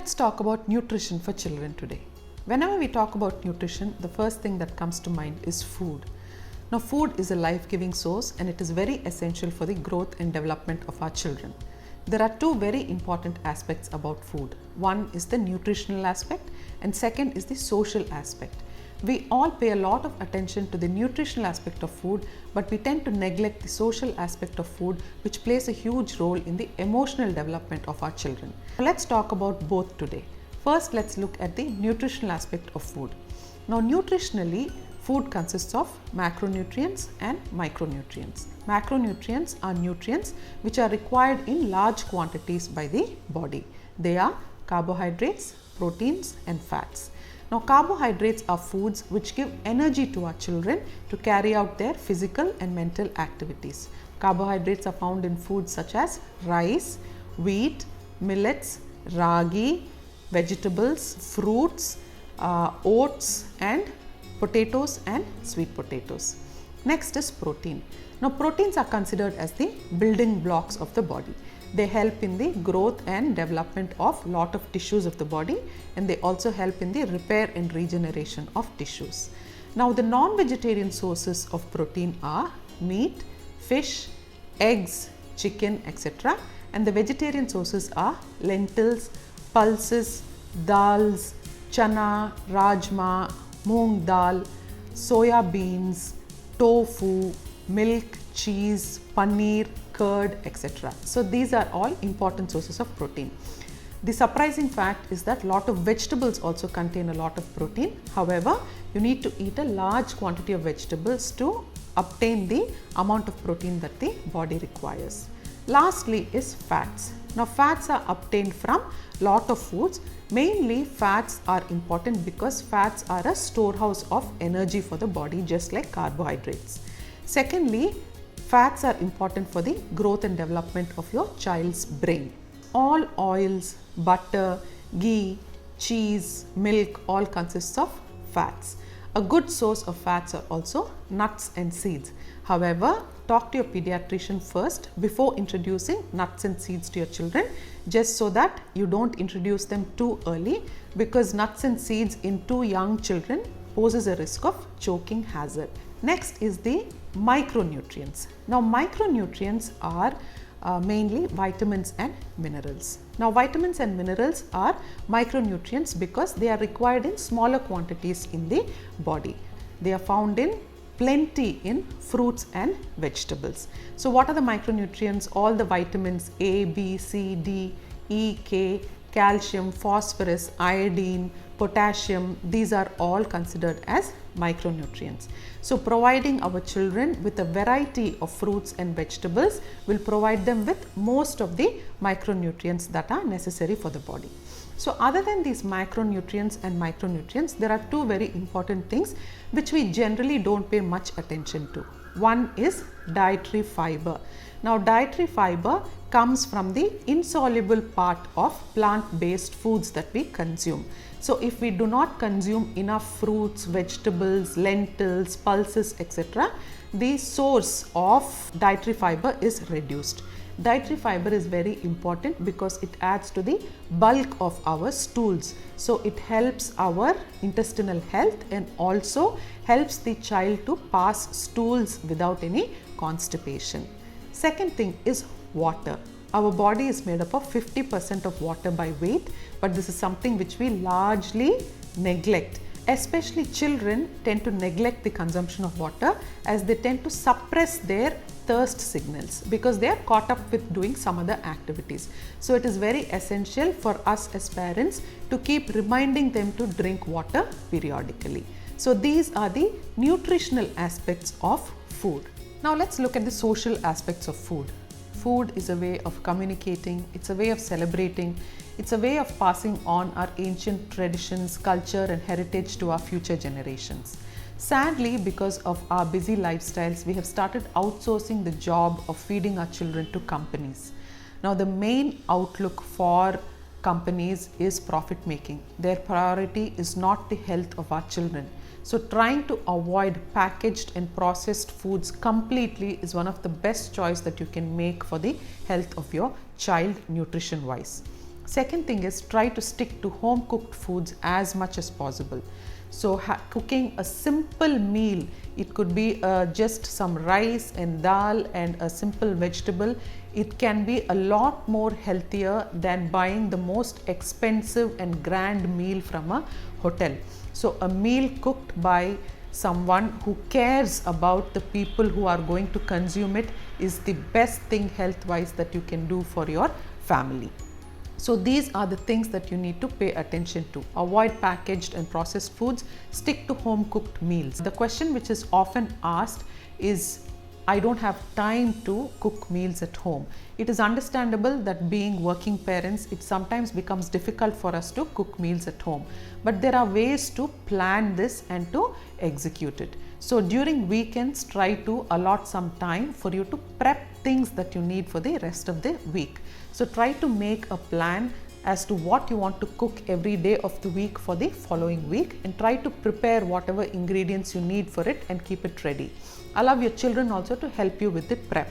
Let's talk about nutrition for children today. Whenever we talk about nutrition, the first thing that comes to mind is food. Now, food is a life-giving source and it is very essential for the growth and development of our children. There are two very important aspects about food. One is the nutritional aspect and second is the social aspect. We all pay a lot of attention to the nutritional aspect of food, but we tend to neglect the social aspect of food, which plays a huge role in the emotional development of our children. Let's talk about both today. First, let's look at the nutritional aspect of food. Now, nutritionally, food consists of macronutrients and micronutrients. Macronutrients are nutrients which are required in large quantities by the body. They are carbohydrates, proteins and fats. Now, carbohydrates are foods which give energy to our children to carry out their physical and mental activities. Carbohydrates are found in foods such as rice, wheat, millets, ragi, vegetables, fruits, oats and potatoes and sweet potatoes. Next is protein. Now, proteins are considered as the building blocks of the body. They help in the growth and development of lot of tissues of the body, and they also help in the repair and regeneration of tissues. Now, the non-vegetarian sources of protein are meat, fish, eggs, chicken, etc. And the vegetarian sources are lentils, pulses, dals, chana, rajma, moong dal, soya beans, tofu, milk, cheese, paneer, curd, etc. So these are all important sources of protein. The surprising fact is that lot of vegetables also contain a lot of protein. However, you need to eat a large quantity of vegetables to obtain the amount of protein that the body requires. Lastly is fats. Now, fats are obtained from lot of foods. Mainly fats are important because fats are a storehouse of energy for the body, just like carbohydrates. Secondly, fats are important for the growth and development of your child's brain. All oils, butter, ghee, cheese, milk all consists of fats. A good source of fats are also nuts and seeds. However, talk to your pediatrician first before introducing nuts and seeds to your children, just so that you don't introduce them too early, because nuts and seeds in too young children poses a risk of choking hazard. Next is the micronutrients. Now, micronutrients are mainly vitamins and minerals. Now, vitamins and minerals are micronutrients because they are required in smaller quantities in the body. They are found in plenty in fruits and vegetables. So, what are the micronutrients? All the vitamins A, B, C, D, E, K, calcium, phosphorus, iodine, potassium, these are all considered as micronutrients. So, providing our children with a variety of fruits and vegetables will provide them with most of the micronutrients that are necessary for the body. So, other than these macronutrients and micronutrients, there are two very important things which we generally don't pay much attention to. One is dietary fiber. Now, dietary fiber comes from the insoluble part of plant-based foods that we consume. So, if we do not consume enough fruits, vegetables, lentils, pulses, etc., the source of dietary fiber is reduced. Dietary fiber is very important because it adds to the bulk of our stools. So, it helps our intestinal health and also helps the child to pass stools without any constipation. Second thing is water. Our body is made up of 50% of water by weight, but this is something which we largely neglect. Especially children tend to neglect the consumption of water as they tend to suppress their thirst signals because they are caught up with doing some other activities. So, it is very essential for us as parents to keep reminding them to drink water periodically. So, these are the nutritional aspects of food. Now, let's look at the social aspects of food. Food is a way of communicating, it's a way of celebrating, it's a way of passing on our ancient traditions, culture and heritage to our future generations. Sadly, because of our busy lifestyles, we have started outsourcing the job of feeding our children to companies. Now, the main outlook for companies is profit making. Their priority is not the health of our children. So, trying to avoid packaged and processed foods completely is one of the best choice that you can make for the health of your child nutrition wise. Second thing is try to stick to home cooked foods as much as possible. So cooking a simple meal, it could be just some rice and dal and a simple vegetable. It can be a lot more healthier than buying the most expensive and grand meal from a hotel. So a meal cooked by someone who cares about the people who are going to consume it is the best thing health wise that you can do for your family. So these are the things that you need to pay attention to. Avoid packaged and processed foods, stick to home cooked meals. The question which is often asked is, I don't have time to cook meals at home. It is understandable that being working parents, it sometimes becomes difficult for us to cook meals at home. But there are ways to plan this and to execute it. So during weekends, try to allot some time for you to prep things that you need for the rest of the week. So try to make a plan as to what you want to cook every day of the week for the following week, and try to prepare whatever ingredients you need for it and keep it ready. Allow your children also to help you with the prep.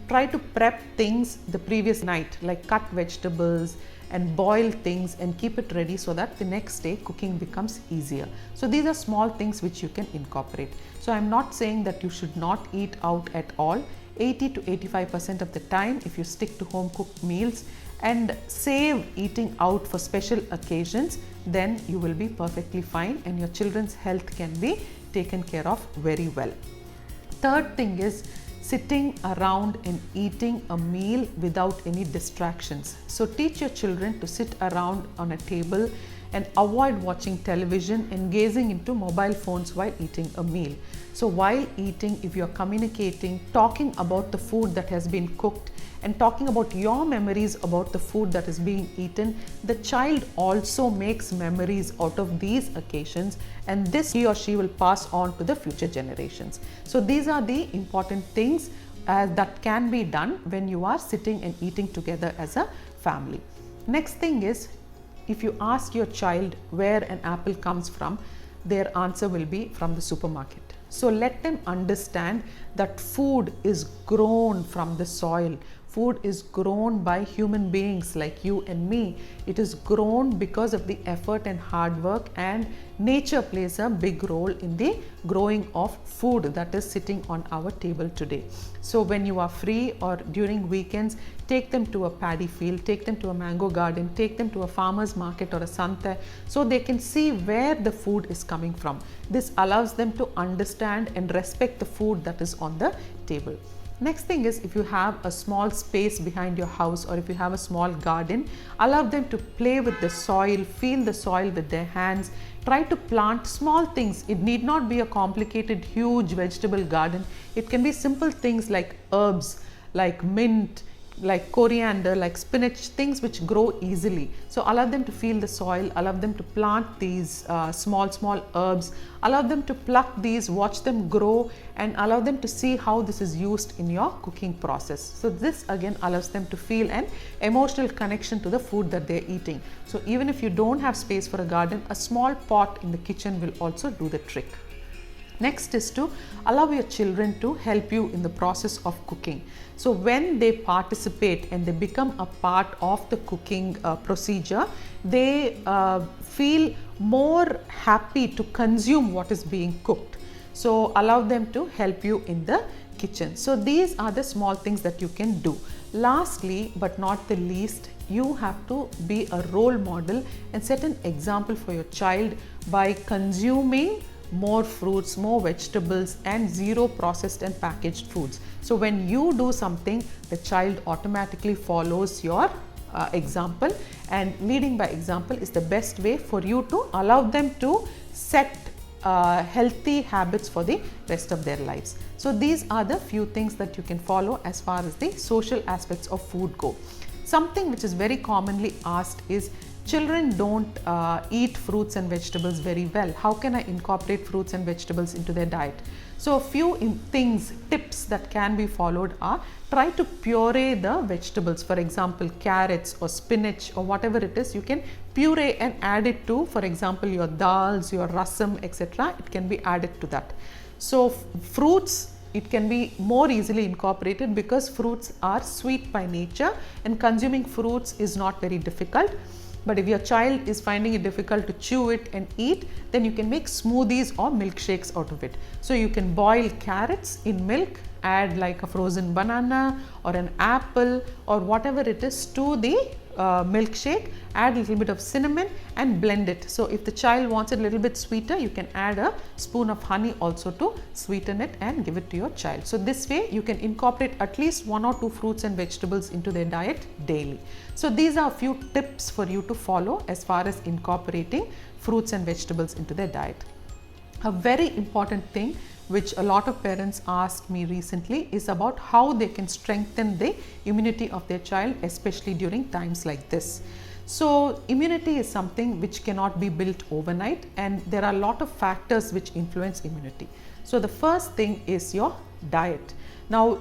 Try to prep things the previous night, like cut vegetables and boil things and keep it ready so that the next day cooking becomes easier. So these are small things which you can incorporate. So I'm not saying that you should not eat out at all. 80 to 85% of the time, if you stick to home cooked meals and save eating out for special occasions, then you will be perfectly fine and your children's health can be taken care of very well. Third thing is sitting around and eating a meal without any distractions. So teach your children to sit around on a table and avoid watching television and gazing into mobile phones while eating a meal. So while eating, if you're communicating, talking about the food that has been cooked and talking about your memories about the food that is being eaten, the child also makes memories out of these occasions, and this he or she will pass on to the future generations. So these are the important things that can be done when you are sitting and eating together as a family. Next thing is, if you ask your child where an apple comes from, their answer will be from the supermarket. So let them understand that food is grown from the soil. Food is grown by human beings like you and me. It is grown because of the effort and hard work, and nature plays a big role in the growing of food that is sitting on our table today. So when you are free or during weekends, take them to a paddy field, take them to a mango garden, take them to a farmer's market or a santa, so they can see where the food is coming from. This allows them to understand and respect the food that is on the table. Next thing is, if you have a small space behind your house or if you have a small garden, allow them to play with the soil, feel the soil with their hands. Try to plant small things. It need not be a complicated, huge vegetable garden. It can be simple things like herbs, like mint, like coriander, like spinach, things which grow easily. So allow them to feel the soil, allow them to plant these small herbs, allow them to pluck these, watch them grow, and allow them to see how this is used in your cooking process. So this again allows them to feel an emotional connection to the food that they're eating. So even if you don't have space for a garden, a small pot in the kitchen will also do the trick. Next is to allow your children to help you in the process of cooking. So when they participate and they become a part of the cooking procedure, they feel more happy to consume what is being cooked. So allow them to help you in the kitchen. So these are the small things that you can do. Lastly, but not the least, you have to be a role model and set an example for your child by consuming more fruits, more vegetables, and zero processed and packaged foods. So when you do something, the child automatically follows your example, and leading by example is the best way for you to allow them to set healthy habits for the rest of their lives. So these are the few things that you can follow as far as the social aspects of food go. Something which is very commonly asked is, children don't eat fruits and vegetables very well. How can I incorporate fruits and vegetables into their diet? So a few tips that can be followed are, try to puree the vegetables. For example, carrots or spinach or whatever it is, you can puree and add it to, for example, your dals, your rasam, etc. It can be added to that. So fruits, it can be more easily incorporated because fruits are sweet by nature and consuming fruits is not very difficult. But if your child is finding it difficult to chew it and eat, then you can make smoothies or milkshakes out of it. So you can boil carrots in milk, add like a frozen banana or an apple or whatever it is to the milkshake, add a little bit of cinnamon and blend it. So if the child wants it a little bit sweeter, you can add a spoon of honey also to sweeten it and give it to your child. So this way you can incorporate at least 1 or 2 fruits and vegetables into their diet daily. So these are a few tips for you to follow as far as incorporating fruits and vegetables into their diet. A very important thing which a lot of parents asked me recently is about how they can strengthen the immunity of their child, especially during times like this. So immunity is something which cannot be built overnight, and there are a lot of factors which influence immunity. So the first thing is your diet. Now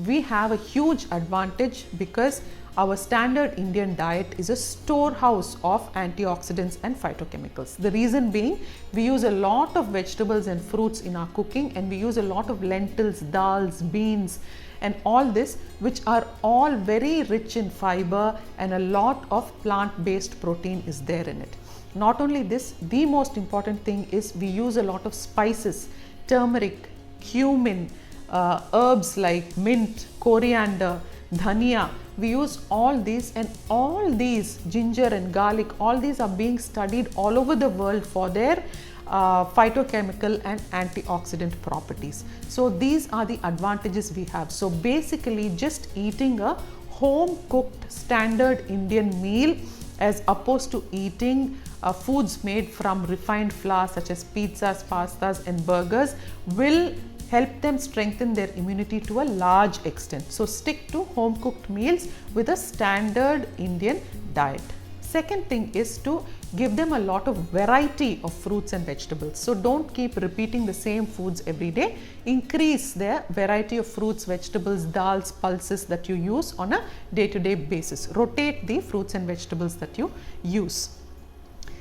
we have a huge advantage because our standard Indian diet is a storehouse of antioxidants and phytochemicals. The reason being, we use a lot of vegetables and fruits in our cooking, and we use a lot of lentils, dals, beans and all this, which are all very rich in fiber, and a lot of plant-based protein is there in it. Not only this, the most important thing is we use a lot of spices, turmeric, cumin, herbs like mint, coriander, dhania. We use all these, and all these, ginger and garlic, all these are being studied all over the world for their phytochemical and antioxidant properties. So these are the advantages we have. So basically just eating a home cooked standard Indian meal as opposed to eating foods made from refined flour such as pizzas, pastas and burgers will help them strengthen their immunity to a large extent. So stick to home cooked meals with a standard Indian diet. Second thing is to give them a lot of variety of fruits and vegetables. So don't keep repeating the same foods every day. Increase the variety of fruits, vegetables, dals, pulses that you use on a day-to-day basis. Rotate the fruits and vegetables that you use.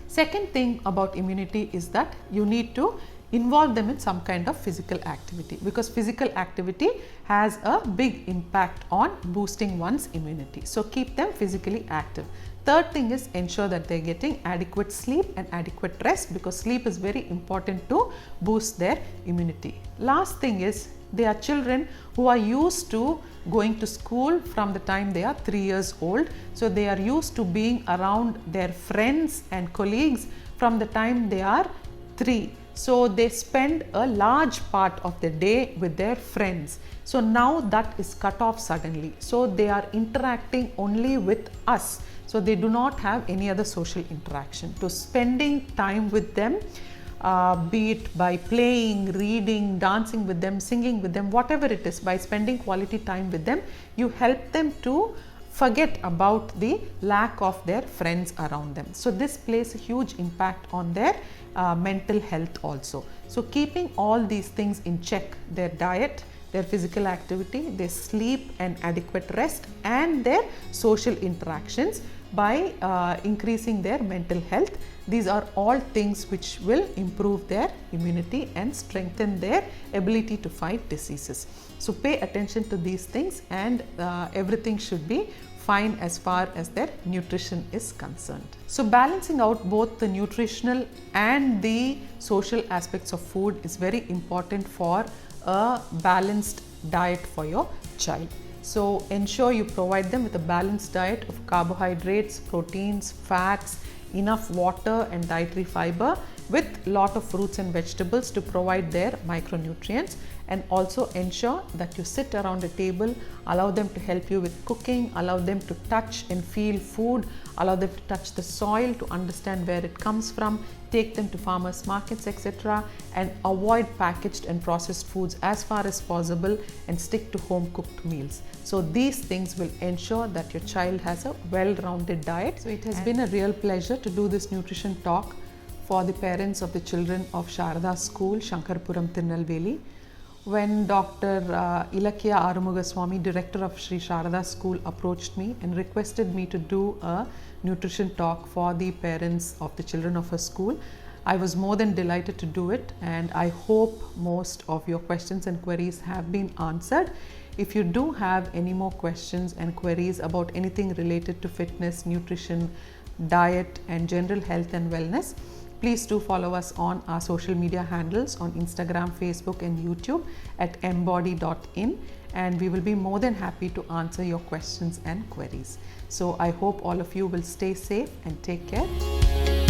Second thing about immunity is that you need to involve them in some kind of physical activity, because physical activity has a big impact on boosting one's immunity. So keep them physically active. Third thing is ensure that they're getting adequate sleep and adequate rest, because sleep is very important to boost their immunity. Last thing is, they are children who are used to going to school from the time they are 3 years old. So they are used to being around their friends and colleagues from the time they are 3. So they spend a large part of the day with their friends. So now that is cut off suddenly. So they are interacting only with us. So they do not have any other social interaction. So spending time with them, be it by playing, reading, dancing with them, singing with them, whatever it is, by spending quality time with them, you help them to forget about the lack of their friends around them. So this plays a huge impact on their mental health also. So keeping all these things in check, their diet, their physical activity, their sleep and adequate rest, and their social interactions by increasing their mental health. These are all things which will improve their immunity and strengthen their ability to fight diseases. So pay attention to these things, and everything should be fine as far as their nutrition is concerned. So balancing out both the nutritional and the social aspects of food is very important for a balanced diet for your child. So ensure you provide them with a balanced diet of carbohydrates, proteins, fats, enough water and dietary fiber, with lot of fruits and vegetables to provide their micronutrients, and also ensure that you sit around a table, allow them to help you with cooking, allow them to touch and feel food, allow them to touch the soil to understand where it comes from, take them to farmers markets, etc., and avoid packaged and processed foods as far as possible, and stick to home cooked meals. So these things will ensure that your child has a well-rounded diet. So it has been a real pleasure to do this nutrition talk for the parents of the children of Sharada School, Shankarpuram, Tirunelveli. When Dr. Ilakya Arumugaswamy, director of Sri Sharada School, approached me and requested me to do a nutrition talk for the parents of the children of her school, I was more than delighted to do it, and I hope most of your questions and queries have been answered. If you do have any more questions and queries about anything related to fitness, nutrition, diet and general health and wellness, please do follow us on our social media handles on Instagram, Facebook and YouTube at embody.in, and we will be more than happy to answer your questions and queries. So I hope all of you will stay safe and take care.